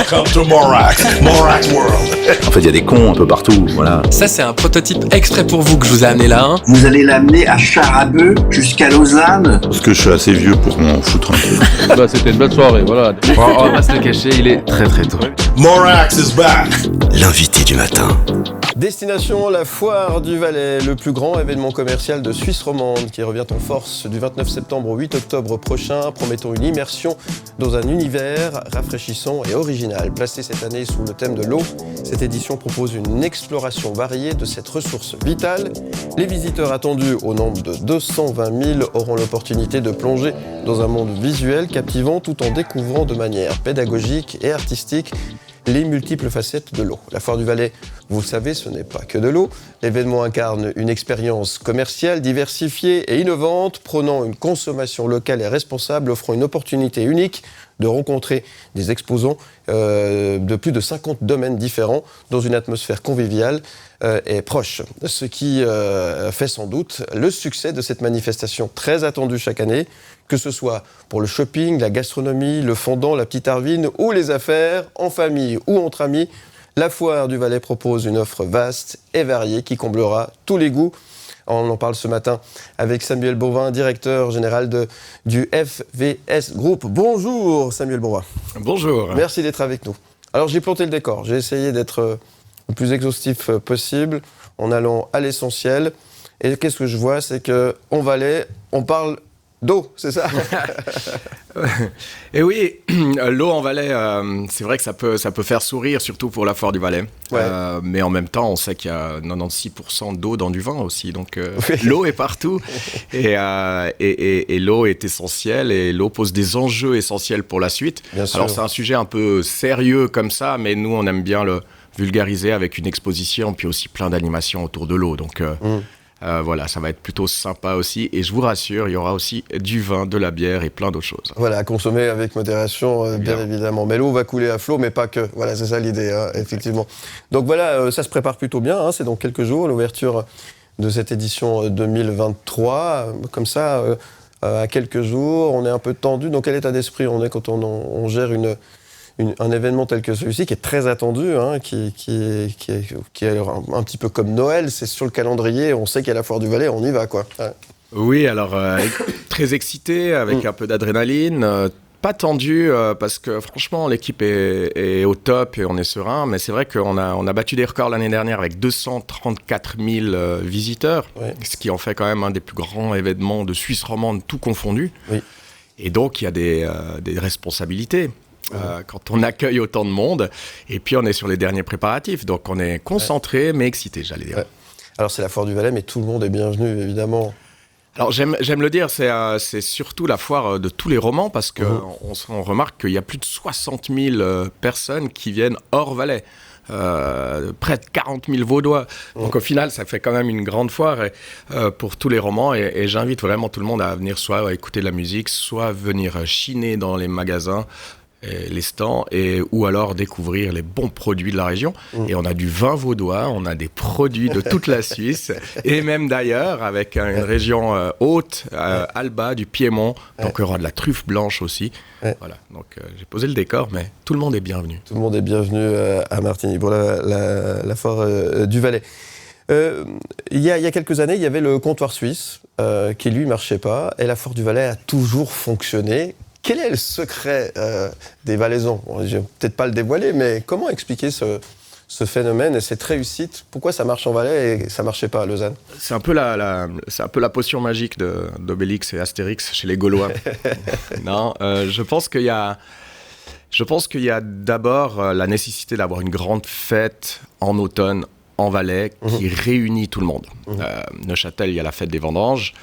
Welcome to Morac World. En fait, il y a des cons un peu partout, voilà. Ça, c'est un prototype exprès pour vous que je vous ai amené là. Hein. Vous allez l'amener à Charabeu jusqu'à Lausanne. Parce que je suis assez vieux pour m'en foutre un peu. Bah, c'était une belle soirée, voilà. On va pas se le cacher, il est très très tôt. Morax is back. L'invité du matin. Destination la Foire du Valais, le plus grand événement commercial de Suisse romande qui revient en force du 29 septembre au 8 octobre prochain, promettant une immersion dans un univers rafraîchissant et original. Placée cette année sous le thème de l'eau, cette édition propose une exploration variée de cette ressource vitale. Les visiteurs attendus au nombre de 220 000 auront l'opportunité de plonger dans un monde visuel captivant tout en découvrant de manière pédagogique et artistique les multiples facettes de l'eau. La Foire du Valais, vous le savez, ce n'est pas que de l'eau. L'événement incarne une expérience commerciale diversifiée et innovante, prônant une consommation locale et responsable, offrant une opportunité unique de rencontrer des exposants de plus de 50 domaines différents dans une atmosphère conviviale et proche. Ce qui fait sans doute le succès de cette manifestation très attendue chaque année, que ce soit pour le shopping, la gastronomie, le fondant, la petite arvine ou les affaires, en famille ou entre amis. La Foire du Valais propose une offre vaste et variée qui comblera tous les goûts. On en parle ce matin avec Samuel Bourvin, directeur général du FVS Group. Bonjour Samuel Bourvin. Bonjour. Merci d'être avec nous. Alors j'ai planté le décor, j'ai essayé d'être le plus exhaustif possible en allant à l'essentiel. Et qu'est-ce que je vois, c'est qu'en Valais, on parle d'eau, c'est ça? Et oui, l'eau en Valais, c'est vrai que ça peut faire sourire, surtout pour la Foire du Valais. Ouais. Mais en même temps, on sait qu'il y a 96% d'eau dans du vin aussi. Donc l'eau est partout. Et l'eau est essentielle. Et l'eau pose des enjeux essentiels pour la suite. Bien sûr. Alors c'est un sujet un peu sérieux comme ça, mais nous, on aime bien le vulgariser avec une exposition, puis aussi plein d'animations autour de l'eau. Donc voilà, ça va être plutôt sympa aussi. Et je vous rassure, il y aura aussi du vin, de la bière et plein d'autres choses. Voilà, à consommer avec modération, bien évidemment. Mais l'eau va couler à flot, mais pas que. Voilà, c'est ça l'idée, hein, effectivement. Donc voilà, ça se prépare plutôt bien. Hein, c'est dans quelques jours, l'ouverture de cette édition 2023. Comme ça, à quelques jours, on est un peu tendu. Dans quel état d'esprit on est quand on gère un événement tel que celui-ci, qui est très attendu, hein, qui est un petit peu comme Noël, c'est sur le calendrier, on sait qu'il y a la Foire du Valais, on y va, quoi. Ouais. Oui, alors très excité, avec un peu d'adrénaline, pas tendu, parce que franchement, l'équipe est au top et on est serein, mais c'est vrai qu'on a battu des records l'année dernière avec 234 000 visiteurs, Oui. Ce qui en fait quand même un des plus grands événements de Suisse romande, tout confondu. Oui. Et donc, il y a des responsabilités. Quand on accueille autant de monde, et puis on est sur les derniers préparatifs, donc on est concentré mais excité, j'allais dire. Ouais. Alors c'est la Foire du Valais, mais tout le monde est bienvenu, évidemment. Alors j'aime le dire, c'est surtout la foire de tous les romans, parce qu'on remarque qu'il y a plus de 60 000 personnes qui viennent hors Valais. Près de 40 000 Vaudois. Donc au final, ça fait quand même une grande foire pour tous les romans, et j'invite vraiment tout le monde à venir soit écouter de la musique, soit venir chiner dans les magasins, les stands, ou alors découvrir les bons produits de la région. Et on a du vin vaudois, on a des produits de toute la Suisse, et même d'ailleurs, avec une région haute, Alba, du Piémont, donc il y aura de la truffe blanche aussi. Voilà, donc j'ai posé le décor, mais tout le monde est bienvenu. Tout le monde est bienvenu à Martigny pour la Foire du Valais. Il y a quelques années, il y avait le comptoir suisse qui, lui, ne marchait pas, et la Foire du Valais a toujours fonctionné. Quel est le secret des Valaisans? Bon, je vais peut-être pas le dévoiler, mais comment expliquer ce phénomène et cette réussite? Pourquoi ça marche en Valais et ça marchait pas à Lausanne? C'est un peu la potion magique d'Obélix et Astérix chez les Gaulois. Non, je pense qu'il y a d'abord la nécessité d'avoir une grande fête en automne en Valais qui réunit tout le monde. Neuchâtel, il y a la fête des vendanges.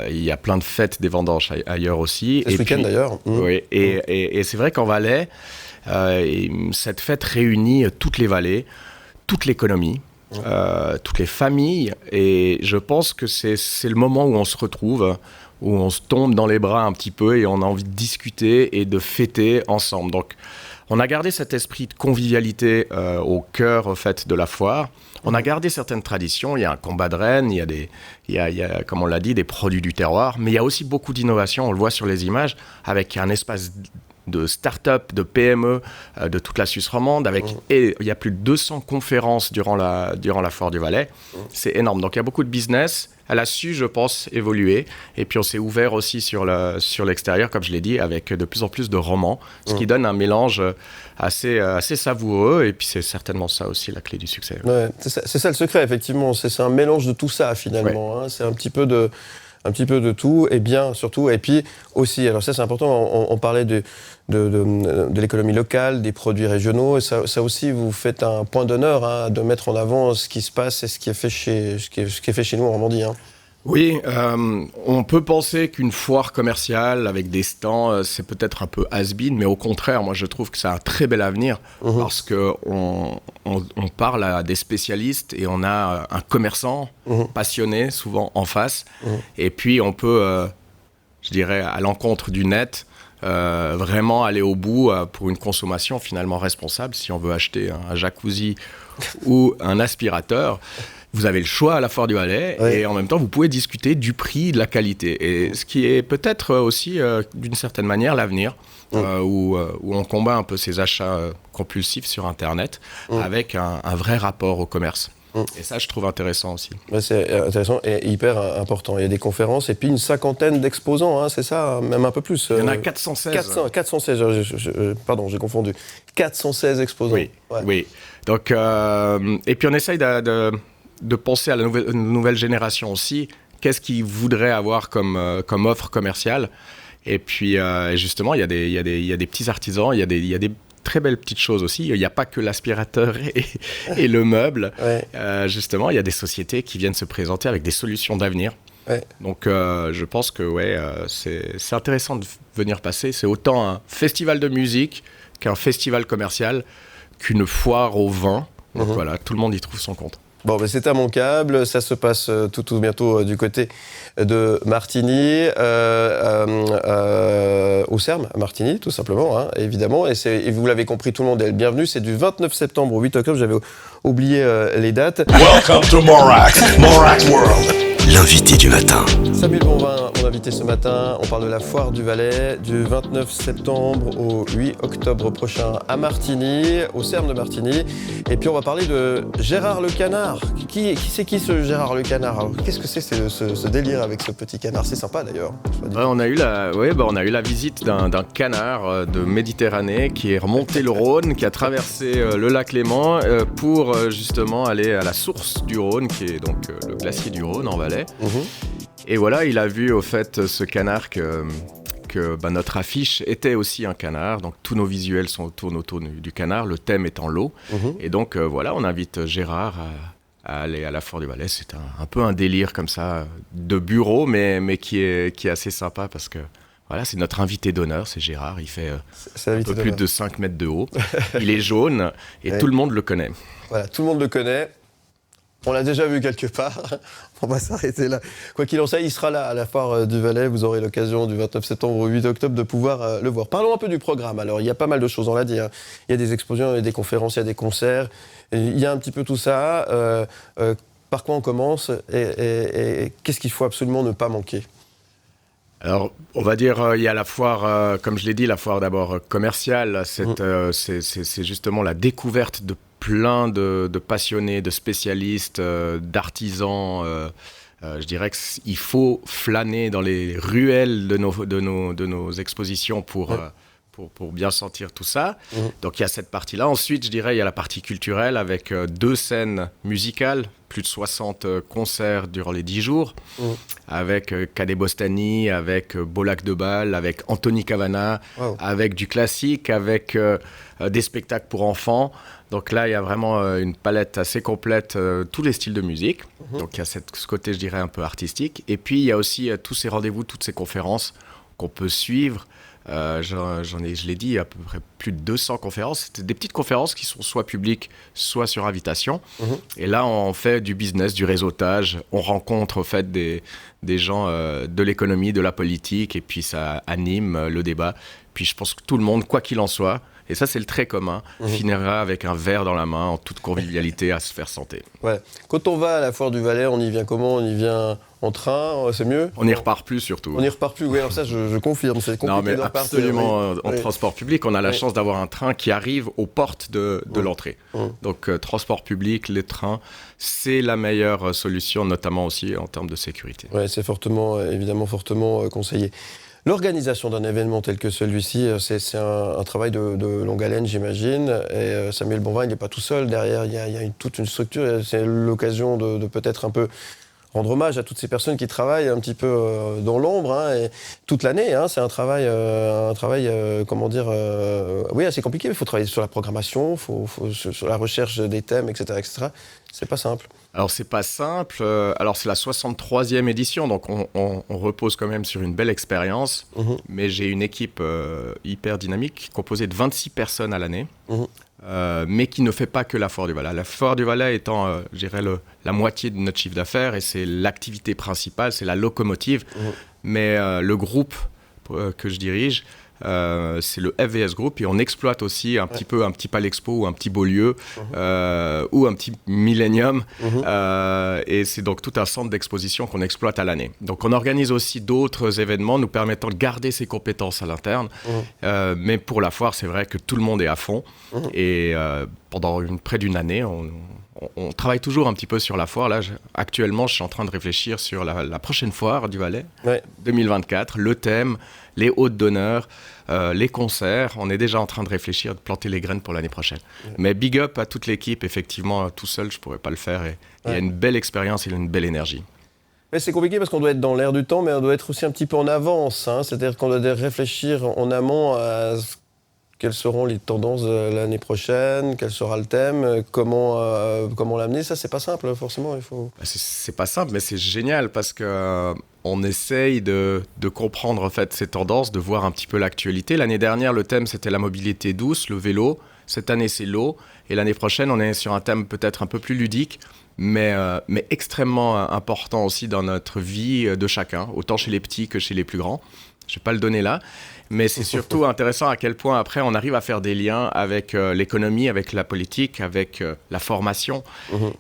Il y a plein de fêtes des vendanges ailleurs aussi. Ce week-end d'ailleurs. Oui, et c'est vrai qu'en Valais, cette fête réunit toutes les vallées, toute l'économie, toutes les familles. Et je pense que c'est le moment où on se retrouve, où on se tombe dans les bras un petit peu et on a envie de discuter et de fêter ensemble. Donc, on a gardé cet esprit de convivialité au cœur, au fait, de la foire. On a gardé certaines traditions. Il y a un combat de rennes, il y a, comme on l'a dit, des produits du terroir. Mais il y a aussi beaucoup d'innovation. On le voit sur les images, avec un espace de start-up, de PME de toute la Suisse romande. Et il y a plus de 200 conférences durant la Foire du Valais. C'est énorme. Donc il y a beaucoup de business. Elle a su, je pense, évoluer. Et puis on s'est ouvert aussi sur l'extérieur, comme je l'ai dit, avec de plus en plus de romans, ce qui donne un mélange assez savoureux. Et puis c'est certainement ça aussi la clé du succès. Ouais, c'est ça le secret, effectivement. C'est un mélange de tout ça, finalement. Ouais. Hein. C'est un petit peu de tout, et bien surtout. Et puis aussi, alors ça c'est important, on parlait de l'économie locale, des produits régionaux. Et ça aussi, vous faites un point d'honneur de mettre en avant ce qui se passe et ce qui est fait chez nous en Romandie. Hein. Oui, on peut penser qu'une foire commerciale avec des stands, c'est peut-être un peu has-been, mais au contraire, moi je trouve que ça a un très bel avenir parce qu'on parle à des spécialistes et on a un commerçant passionné, souvent en face. Et puis on peut, je dirais, à l'encontre du net, vraiment aller au bout pour une consommation finalement responsable. Si on veut acheter un jacuzzi ou un aspirateur, vous avez le choix à la Foire du Valais et en même temps, vous pouvez discuter du prix, de la qualité. Et ce qui est peut-être aussi, d'une certaine manière, l'avenir, où on combat un peu ces achats compulsifs sur Internet avec un vrai rapport au commerce. Et ça, je trouve intéressant aussi. Ouais, c'est intéressant et hyper important. Il y a des conférences et puis une cinquantaine d'exposants, hein, c'est ça, même un peu plus. Il y en a 416. 416, pardon, j'ai confondu. 416 exposants. Oui. Donc, et puis on essaye de penser à la nouvelle génération aussi. Qu'est-ce qu'ils voudraient avoir comme offre commerciale? Et puis, justement, il y a des petits artisans, il y a des très belles petites choses aussi. Il n'y a pas que l'aspirateur et le meuble. Justement, il y a des sociétés qui viennent se présenter avec des solutions d'avenir. Donc, je pense que c'est intéressant de venir passer. C'est autant un festival de musique qu'un festival commercial, qu'une foire au vin. Donc voilà, tout le monde y trouve son compte. Bon, ben c'est immanquable. Ça se passe tout bientôt du côté de Martigny, au CERM, à Martigny, tout simplement, hein, évidemment. Et vous l'avez compris, tout le monde est le bienvenu. C'est du 29 septembre au 8 octobre. J'avais oublié les dates. Welcome to Morac World. L'invité du matin. Samuel Bonvin, mon invité ce matin. On parle de la Foire du Valais du 29 septembre au 8 octobre prochain à Martigny, au CERM de Martigny. Et puis on va parler de Gérard le Canard. Qui c'est ce Gérard le Canard? Alors, qu'est-ce que c'est ce délire avec ce petit canard? C'est sympa d'ailleurs. On a eu la visite d'un canard de Méditerranée qui est remonté le Rhône, qui a traversé le lac Léman pour justement aller à la source du Rhône, qui est donc le glacier du Rhône en Valais. Et voilà, il a vu au fait ce canard que notre affiche était aussi un canard. Donc tous nos visuels tournent autour du canard, le thème étant l'eau. Et donc voilà, on invite Gérard à aller à la Foire du Valais. C'est un peu un délire comme ça de bureau, mais qui est assez sympa parce que voilà, c'est notre invité d'honneur, c'est Gérard. Il fait un peu plus de 5 mètres de haut. Il est jaune et tout le monde le connaît. Voilà, tout le monde le connaît. On l'a déjà vu quelque part. On va s'arrêter là. Quoi qu'il en soit, il sera là à la Foire du Valais. Vous aurez l'occasion du 29 septembre au 8 octobre de pouvoir le voir. Parlons un peu du programme. Alors, il y a pas mal de choses, on l'a dit. Hein. Il y a des expositions, il y a des conférences, il y a des concerts. Il y a un petit peu tout ça. Par quoi on commence et qu'est-ce qu'il faut absolument ne pas manquer? Alors, on va dire, il y a la foire, comme je l'ai dit, la foire d'abord commerciale. C'est justement la découverte de plein de passionnés, de spécialistes, d'artisans. Je dirais qu'il faut flâner dans les ruelles de nos expositions pour bien sentir tout ça. Donc il y a cette partie-là. Ensuite, je dirais, il y a la partie culturelle avec 2 scènes musicales, plus de 60 concerts durant les 10 jours, avec Cadet Bostani, avec Bolac de Bâle, avec Anthony Cavana, avec du classique, avec des spectacles pour enfants. Donc là, il y a vraiment une palette assez complète, tous les styles de musique. Donc il y a ce côté, je dirais, un peu artistique. Et puis, il y a aussi tous ces rendez-vous, toutes ces conférences qu'on peut suivre. Je l'ai dit, à peu près plus de 200 conférences. C'était des petites conférences qui sont soit publiques, soit sur invitation. Et là, on fait du business, du réseautage. On rencontre, au fait, des gens de l'économie, de la politique. Et puis, ça anime le débat. Puis, je pense que tout le monde, quoi qu'il en soit, Et ça, c'est le trait commun. Finira avec un verre dans la main, en toute convivialité, à se faire santé. Ouais. Quand on va à la Foire du Valais, on y vient comment? On y vient en train, c'est mieux? On n'y repart plus, surtout. On n'y repart plus, oui, alors ça, je confirme, c'est compliqué Non, mais de repartir. absolument, Oui. en Oui. transport public, on a la Oui. chance d'avoir un train qui arrive aux portes de l'entrée. Donc, transport public, les trains, c'est la meilleure solution, notamment aussi en termes de sécurité. Ouais, c'est évidemment fortement conseillé. L'organisation d'un événement tel que celui-ci, c'est un travail de longue haleine, j'imagine. Et Samuel Bonvin, il n'est pas tout seul. Derrière, il y a toute une structure. Et c'est l'occasion de peut-être un peu rendre hommage à toutes ces personnes qui travaillent un petit peu dans l'ombre, hein, et toute l'année. Hein, c'est un travail comment dire, oui, assez compliqué. Il faut travailler sur la programmation, sur la recherche des thèmes, etc., etc. C'est pas simple. Alors, c'est pas simple. Alors, c'est la 63e édition, donc on repose quand même sur une belle expérience. Mais j'ai une équipe hyper dynamique, composée de 26 personnes à l'année, mais qui ne fait pas que la Foire du Valais. La Foire du Valais étant, je dirais, la moitié de notre chiffre d'affaires, et c'est l'activité principale, c'est la locomotive. Mais le groupe que je dirige, c'est le FVS Group, et on exploite aussi un petit Palexpo ou un petit Beaulieu ou un petit Millennium, et c'est donc tout un centre d'exposition qu'on exploite à l'année. Donc on organise aussi d'autres événements nous permettant de garder ces compétences à l'interne, mais pour la foire, c'est vrai que tout le monde est à fond, et pendant près d'une année, on travaille toujours un petit peu sur la foire. Là, actuellement, je suis en train de réfléchir sur la prochaine foire du Valais, 2024, le thème, les hôtes d'honneur, les concerts. On est déjà en train de réfléchir, de planter les graines pour l'année prochaine. Mais big up à toute l'équipe. Effectivement, tout seul, je ne pourrais pas le faire. Et il y a une belle expérience et une belle énergie. Mais c'est compliqué parce qu'on doit être dans l'air du temps, mais on doit être aussi un petit peu en avance. Hein. C'est-à-dire qu'on doit réfléchir en amont à quelles seront les tendances de l'année prochaine, quel sera le thème, comment l'amener. Ça, c'est pas simple, forcément. C'est pas simple, mais c'est génial parce que on essaye de comprendre en fait ces tendances, de voir un petit peu l'actualité. L'année dernière, le thème, c'était la mobilité douce, le vélo. Cette année, c'est l'eau. Et l'année prochaine, on est sur un thème peut-être un peu plus ludique, mais extrêmement important aussi dans notre vie de chacun, autant chez les petits que chez les plus grands. Je ne vais pas le donner là, mais c'est surtout intéressant à quel point après on arrive à faire des liens avec l'économie, avec la politique, avec la formation.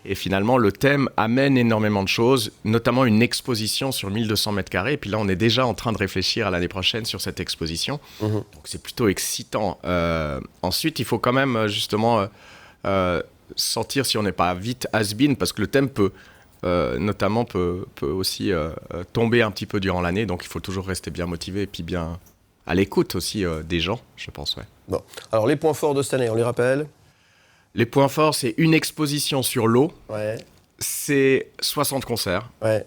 Et finalement, le thème amène énormément de choses, notamment une exposition sur 1200 mètres carrés. Et puis là, on est déjà en train de réfléchir à l'année prochaine sur cette exposition. Donc c'est plutôt excitant. Ensuite, il faut quand même justement sentir si on n'est pas vite has-been, parce que le thème peut aussi tomber un petit peu durant l'année, donc il faut toujours rester bien motivé et puis bien à l'écoute aussi des gens, je pense. Ouais. Bon. Alors les points forts de cette année, on les rappelle? Les points forts, c'est une exposition sur l'eau, Ouais. c'est 60 concerts, Ouais.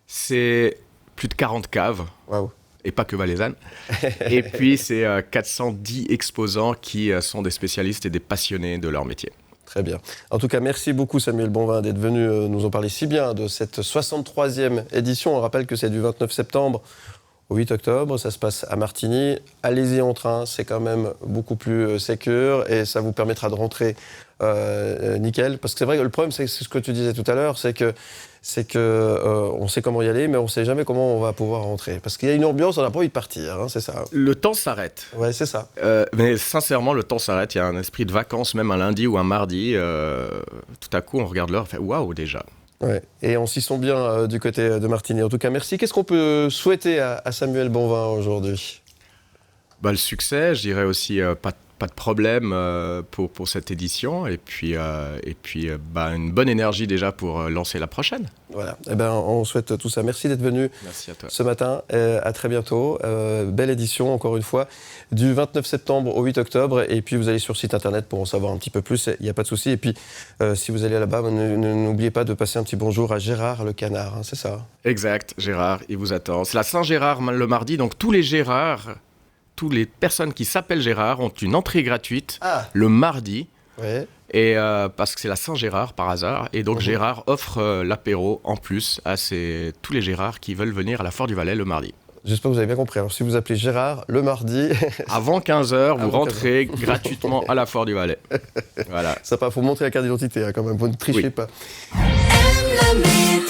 c'est plus de 40 caves, Waouh. et pas que valaisannes, et puis c'est 410 exposants qui sont des spécialistes et des passionnés de leur métier. Très bien. En tout cas, merci beaucoup Samuel Bonvin d'être venu nous en parler si bien de cette 63e édition. On rappelle que c'est du 29 septembre au 8 octobre. Ça se passe à Martigny. Allez-y en train, c'est quand même beaucoup plus sécure et ça vous permettra de rentrer nickel. Parce que c'est vrai que le problème, c'est ce que tu disais tout à l'heure, c'est que on sait comment y aller, mais on ne sait jamais comment on va pouvoir rentrer. Parce qu'il y a une ambiance, on n'a pas envie de partir, hein, c'est ça. Le temps s'arrête. Ouais, c'est ça. Mais sincèrement, le temps s'arrête. Il y a un esprit de vacances, même un lundi ou un mardi. Tout à coup, on regarde l'heure, on fait waouh déjà. Ouais. Et on s'y sent bien du côté de Martigny. En tout cas, merci. Qu'est-ce qu'on peut souhaiter à Samuel Bonvin aujourd'hui? Le succès, je dirais aussi pas de problème pour cette édition. Et puis une bonne énergie déjà pour lancer la prochaine. Voilà. Eh ben, on souhaite tout ça. Merci d'être venu Merci à toi. ce matin. À très bientôt. Belle édition, encore une fois, du 29 septembre au 8 octobre. Et puis, vous allez sur le site internet pour en savoir un petit peu plus. Il n'y a pas de souci. Et puis, si vous allez là-bas, n'oubliez pas de passer un petit bonjour à Gérard le canard. Hein, c'est ça? Exact, Gérard, il vous attend. C'est la Saint-Gérard le mardi, donc tous les Gérards, toutes les personnes qui s'appellent Gérard ont une entrée gratuite le mardi. Ouais. Et parce que c'est la Saint-Gérard par hasard. Et donc Gérard offre l'apéro en plus à tous les Gérards qui veulent venir à la Foire du Valais le mardi. J'espère que vous avez bien compris. Alors, si vous appelez Gérard le mardi... Avant 15h, vous Avant rentrez gratuitement à la Foire du Valais. Voilà. Ça, faut montrer la carte d'identité, hein, quand même. Vous ne trichez pas. And the